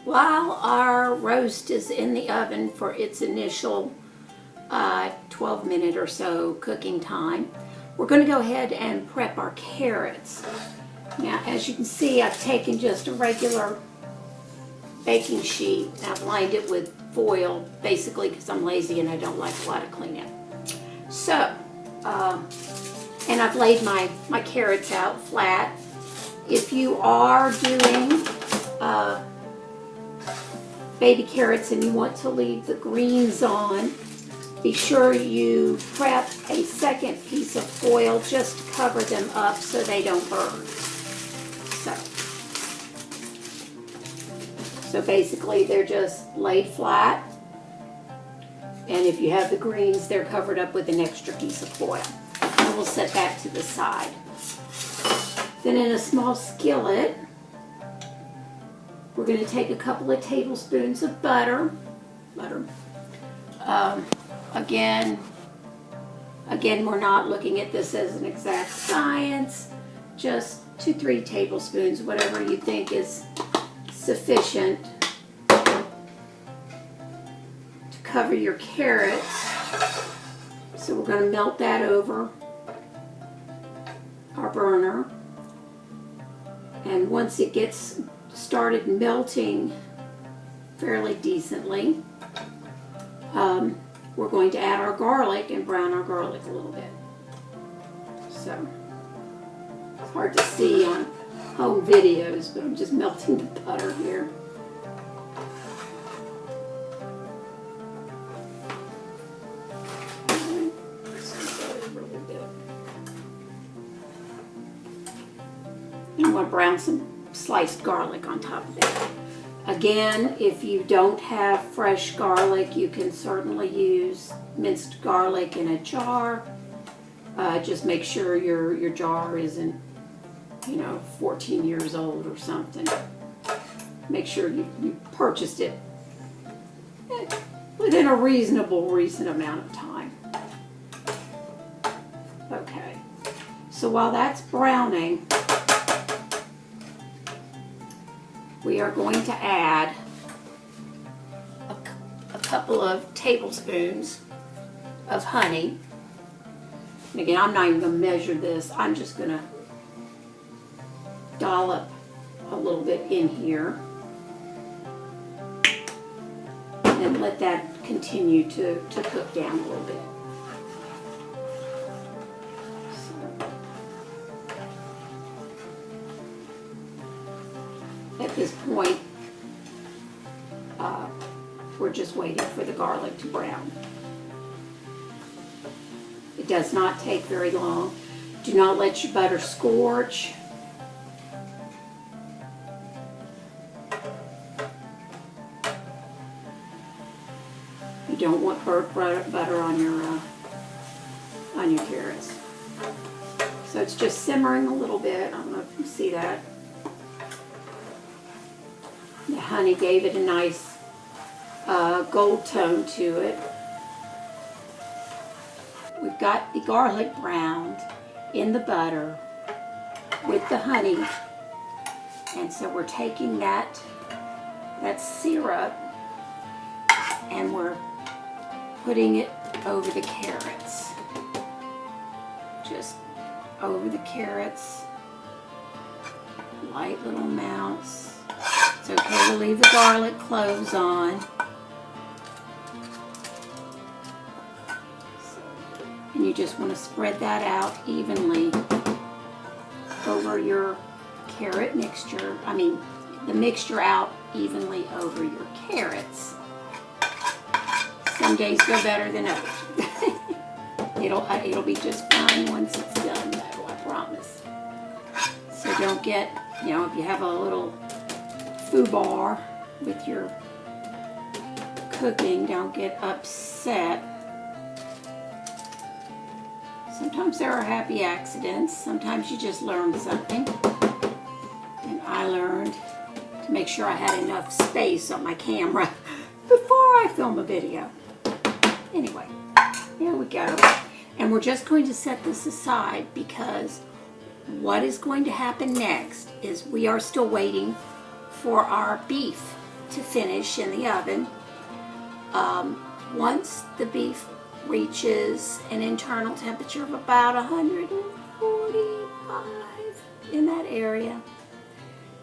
While our roast is in the oven for its initial 12-minute or so cooking time, we're going to go ahead and prep our carrots. Now, as you can see, I've taken just a regular baking sheet. I've lined it with foil, basically because I'm lazy and I don't like a lot of cleanup. So, and I've laid my carrots out flat. If you are doing baby carrots and you want to leave the greens on, be sure you prep a second piece of foil just to cover them up so they don't burn. So basically they're just laid flat, and if you have the greens, they're covered up with an extra piece of foil. And we'll set that to the side. Then in a small skillet, we're going to take a couple of tablespoons of butter. Again, we're not looking at this as an exact science. Just 2-3 tablespoons, whatever you think is sufficient to cover your carrots. So we're going to melt that over our burner. And once it gets started melting fairly decently, we're going to add our garlic and brown our garlic a little bit. So it's hard to see on home videos, but I'm just melting the butter here. I want to brown some sliced garlic on top of it. Again, if you don't have fresh garlic, you can certainly use minced garlic in a jar. Just make sure your jar isn't, 14 years old or something. Make sure you purchased it within a recent amount of time. Okay, so while that's browning, we are going to add a couple of tablespoons of honey. And again, I'm not even going to measure this. I'm just going to dollop a little bit in here and let that continue to cook down a little bit. At this point, we're just waiting for the garlic to brown. It does not take very long. Do not let your butter scorch. You don't want burnt butter on your carrots. So it's just simmering a little bit. I don't know if you see that. The honey gave it a nice gold tone to it. We've got the garlic browned in the butter with the honey, and so we're taking that syrup and we're putting it over the carrots. Just over the carrots, light little amounts. It's okay to leave the garlic cloves on. And you just want to spread that out evenly over your carrot mixture. The mixture out evenly over your carrots. Some days go better than others. It'll be just fine once it's done, though, I promise. So don't get, if you have a little foobar with your cooking, don't get upset. Sometimes there are happy accidents. Sometimes you just learn something. And I learned to make sure I had enough space on my camera before I film a video. Anyway, there we go. And we're just going to set this aside because what is going to happen next is we are still waiting for our beef to finish in the oven. Once the beef reaches an internal temperature of about 145 in that area,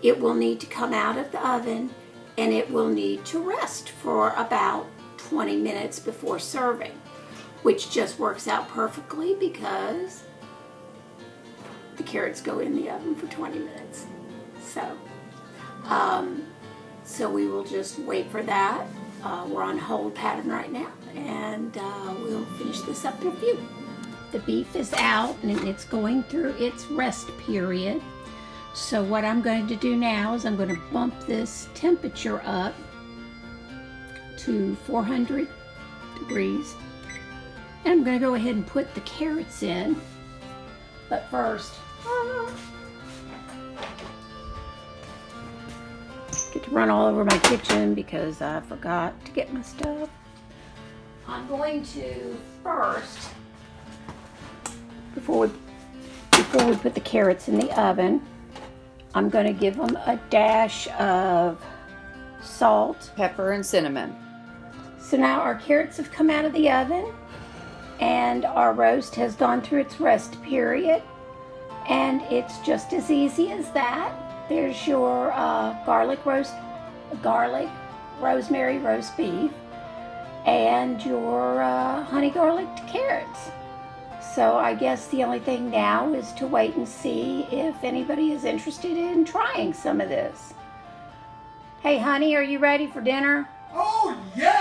it will need to come out of the oven and it will need to rest for about 20 minutes before serving, which just works out perfectly because the carrots go in the oven for 20 minutes. So we will just wait for that. We're on hold pattern right now, and we'll finish this up in a few. The beef is out and it's going through its rest period. So what I'm going to do now is I'm going to bump this temperature up to 400 degrees. And I'm going to go ahead and put the carrots in. But first, get to run all over my kitchen because I forgot to get my stuff. I'm going to first, before we put the carrots in the oven, I'm going to give them a dash of salt, pepper, and cinnamon. So now our carrots have come out of the oven and our roast has gone through its rest period, and it's just as easy as that. There's your garlic, rosemary roast beef, and your honey garlic carrots. So I guess the only thing now is to wait and see if anybody is interested in trying some of this. Hey honey, are you ready for dinner? Oh, yeah!